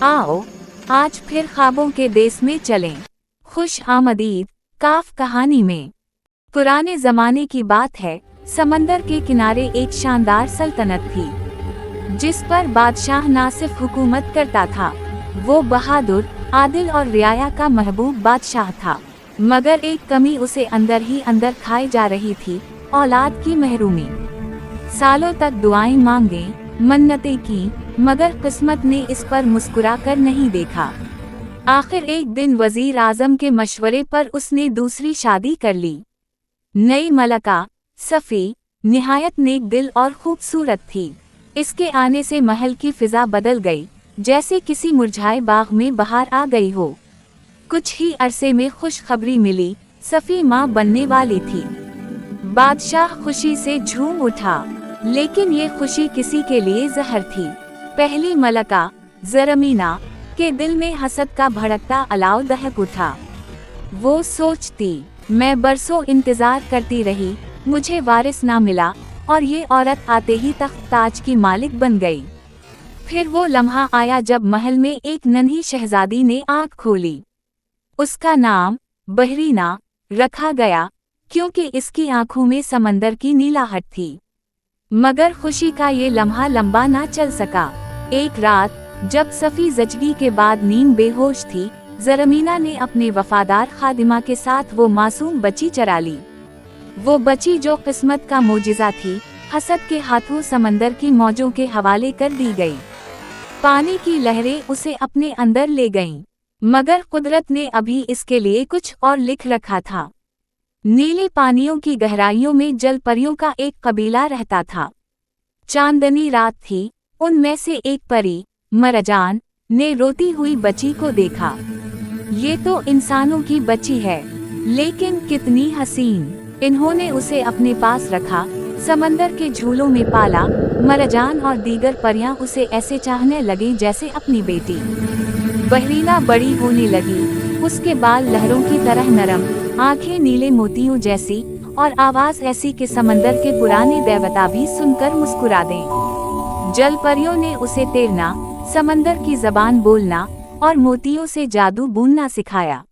आओ आज फिर ख्वाबों के देश में चलें। खुश आमदीद काफ कहानी में। पुराने जमाने की बात है, समंदर के किनारे एक शानदार सल्तनत थी जिस पर बादशाह ना सिर्फ हुकूमत करता था, वो बहादुर, आदिल और रियाया का महबूब बादशाह था। मगर एक कमी उसे अंदर ही अंदर खाई जा रही थी, औलाद की महरूमी। सालों तक दुआएं मांगे, मन्नतें की, मगर किस्मत ने इस पर मुस्कुरा कर नहीं देखा। आखिर एक दिन वजीर आजम के मशवरे पर उसने दूसरी शादी कर ली। नई मलका सफ़ी निहायत नेक दिल और खूबसूरत थी। इसके आने से महल की फिजा बदल गई, जैसे किसी मुरझाए बाग में बहार आ गई हो। कुछ ही अरसे में खुशखबरी मिली, सफ़ी माँ बनने वाली थी। बादशाह खुशी से झूम उठा, लेकिन ये खुशी किसी के लिए जहर थी। पहली मलका ज़रमीना के दिल में हसद का भड़कता अलाव दहक उठा। वो सोचती, मैं बरसों इंतजार करती रही, मुझे वारिस ना मिला, और ये औरत आते ही तख्त ताज की मालिक बन गई। फिर वो लम्हा आया जब महल में एक नन्ही शहजादी ने आँख खोली। उसका नाम बहरीना रखा गया, क्योंकि इसकी आंखों में समंदर की नीलाहट थी। मगर खुशी का ये लम्हा लंबा ना चल सका। एक रात जब सफ़ी जचगी के बाद नींद बेहोश थी, ज़रमीना ने अपने वफादार खादिमा के साथ वो मासूम बच्ची चरा ली। वो बच्ची जो किस्मत का मोजिज़ा थी, हसद के हाथों समंदर की मौजों के हवाले कर दी गई। पानी की लहरें उसे अपने अंदर ले गईं, मगर कुदरत ने अभी इसके लिए कुछ और लिख रखा था। नीले पानियों की गहराइयों में जल परियों का एक कबीला रहता था। चांदनी रात थी, उनमें से एक परी मरजान ने रोती हुई बच्ची को देखा। ये तो इंसानों की बच्ची है, लेकिन कितनी हसीन। इन्होंने उसे अपने पास रखा, समंदर के झूलों में पाला। मरजान और दीगर परियां उसे ऐसे चाहने लगी जैसे अपनी बेटी। बहरीना बड़ी होने लगी, उसके बाल लहरों की तरह नरम, आंखें नीले मोतियों जैसी, और आवाज ऐसी कि समंदर के पुराने देवता भी सुनकर मुस्कुरा दें। जल परियों ने उसे तैरना, समंदर की जबान बोलना और मोतियों से जादू बूनना सिखाया।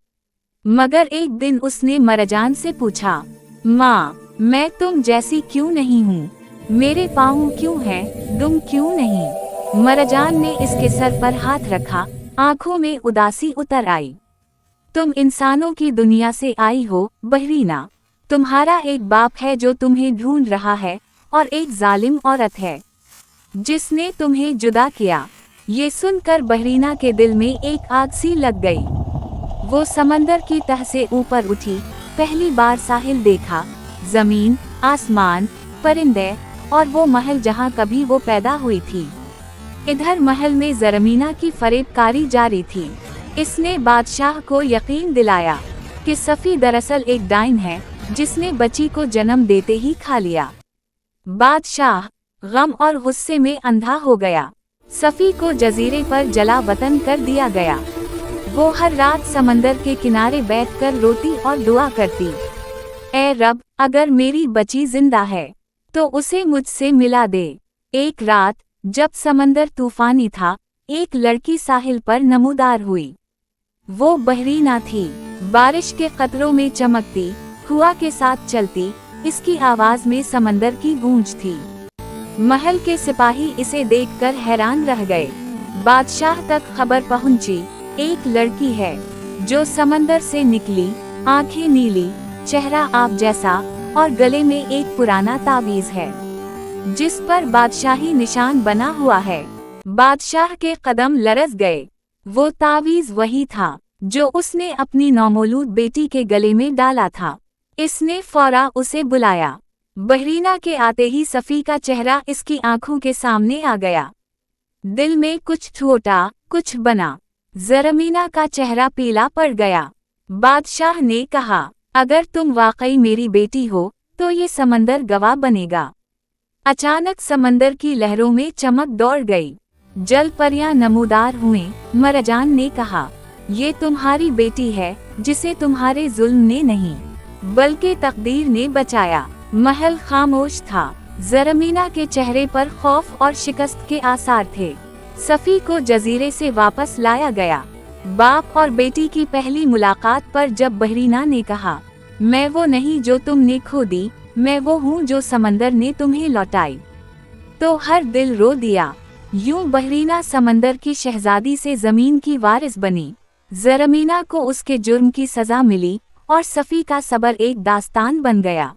मगर एक दिन उसने मरजान से पूछा, माँ, मैं तुम जैसी क्यों नहीं हूँ? मेरे पाँव क्यों हैं, दुम क्यों नहीं? मरजान ने इसके सर पर हाथ रखा, आंखों में उदासी उतर आई। तुम इंसानों की दुनिया से आई हो बहरीना। तुम्हारा एक बाप है जो तुम्हें ढूंढ रहा है, और एक जालिम औरत है जिसने तुम्हें जुदा किया। ये सुनकर बहरीना के दिल में एक आग सी लग गई। वो समंदर की तह से ऊपर उठी, पहली बार साहिल देखा, जमीन, आसमान, परिंदे, और वो महल जहाँ कभी वो पैदा हुई थी। इधर महल में ज़रमीना की फरेबकारी जारी थी। इसने बादशाह को यकीन दिलाया कि सफ़ी दरअसल एक डाइन है जिसने बच्ची को जन्म देते ही खा लिया। बादशाह गम और गुस्से में अंधा हो गया। सफ़ी को जजीरे पर जला वतन कर दिया गया। वो हर रात समंदर के किनारे बैठकर रोती और दुआ करती, ऐ रब, अगर मेरी बच्ची जिंदा है तो उसे मुझसे मिला दे। एक रात जब समंदर तूफानी था, एक लड़की साहिल पर नमूदार हुई। वो बहरीना थी, बारिश के कतरों में चमकती, हुआ के साथ चलती, इसकी आवाज में समंदर की गूंज थी। महल के सिपाही इसे देखकर हैरान रह गए। बादशाह तक खबर पहुंची, एक लड़की है जो समंदर से निकली, आंखें नीली, चेहरा आप जैसा, और गले में एक पुराना तावीज है जिस पर बादशाही निशान बना हुआ है। बादशाह के कदम लरज़ गए। वो तावीज वही था जो उसने अपनी नौमौलूद बेटी के गले में डाला था। इसने फौरा उसे बुलाया। बहरीना के आते ही सफ़ी का चेहरा इसकी आंखों के सामने आ गया। दिल में कुछ छोटा, कुछ बना। ज़रमीना का चेहरा पीला पड़ गया। बादशाह ने कहा, अगर तुम वाकई मेरी बेटी हो तो ये समंदर गवाह बनेगा। अचानक समंदर की लहरों में चमक दौड़ गई। जल परियां नमूदार हुए। मरजान ने कहा, ये तुम्हारी बेटी है जिसे तुम्हारे जुल्म ने नहीं बल्कि तकदीर ने बचाया। महल खामोश था। ज़रमीना के चेहरे पर खौफ और शिकस्त के आसार थे। सफ़ी को जजीरे से वापस लाया गया। बाप और बेटी की पहली मुलाकात पर जब बहरीना ने कहा, मैं वो नहीं जो तुमने खो दी, मैं वो हूँ जो समंदर ने तुम्हें लौटाई, तो हर दिल रो दिया। यूं बहरीना समंदर की शहजादी से जमीन की वारिस बनी। ज़रमीना को उसके जुर्म की सजा मिली और सफ़ी का सबर एक दास्तान बन गया।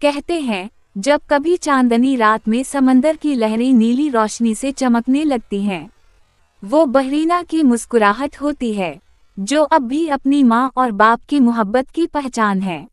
कहते हैं, जब कभी चांदनी रात में समंदर की लहरें नीली रोशनी से चमकने लगती हैं, वो बहरीना की मुस्कुराहट होती है, जो अब भी अपनी माँ और बाप की मोहब्बत की पहचान है।